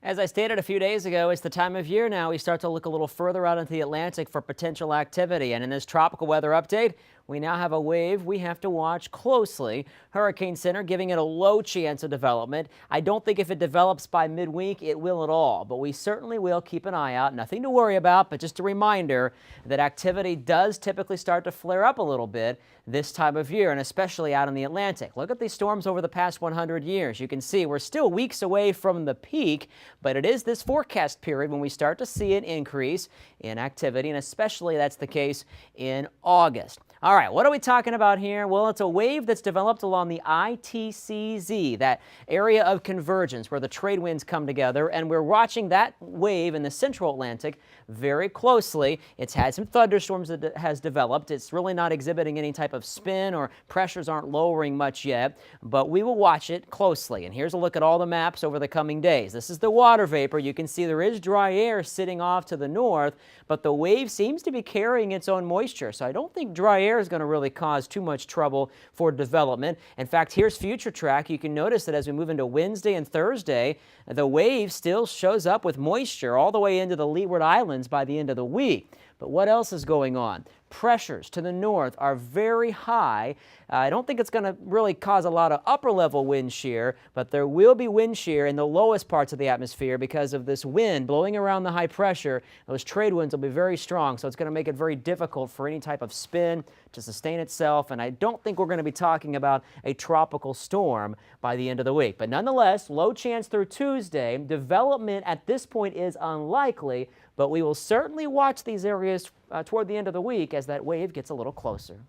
As I stated a few days ago, it's the time of year now we start to look a little further out into the Atlantic for potential activity. And in this tropical weather update, we now have a wave we have to watch closely. Hurricane Center giving it a low chance of development. I don't think if it develops by midweek, it will at all. But we certainly will keep an eye out. Nothing to worry about, but just a reminder that activity does typically start to flare up a little bit this time of year, and especially out in the Atlantic. Look at these storms over the past 100 years. You can see we're still weeks away from the peak, but it is this forecast period when we start to see an increase in activity, and especially that's the case in August. All right, what are we talking about here? Well, it's a wave that's developed along the ITCZ, that area of convergence where the trade winds come together, and we're watching that wave in the central Atlantic very closely. It's had some thunderstorms that it has developed. It's really not exhibiting any type of spin, or pressures aren't lowering much yet, but we will watch it closely. And here's a look at all the maps over the coming days. This is the water vapor. You can see there is dry air sitting off to the north, but the wave seems to be carrying its own moisture, so I don't think dry air is going to really cause too much trouble for development. In fact, here's future track. You can notice that as we move into Wednesday and Thursday, the wave still shows up with moisture all the way into the Leeward Islands by the end of the week. But what else is going on? Pressures to the north are very high. I don't think it's going to really cause a lot of upper level wind shear, but there will be wind shear in the lowest parts of the atmosphere because of this wind blowing around the high pressure. Those trade winds will be very strong, so it's going to make it very difficult for any type of spin to sustain itself, and I don't think we're going to be talking about a tropical storm by the end of the week. But nonetheless, low chance through Tuesday. Development at this point is unlikely, but we will certainly watch these areas toward the end of the week as that wave gets a little closer.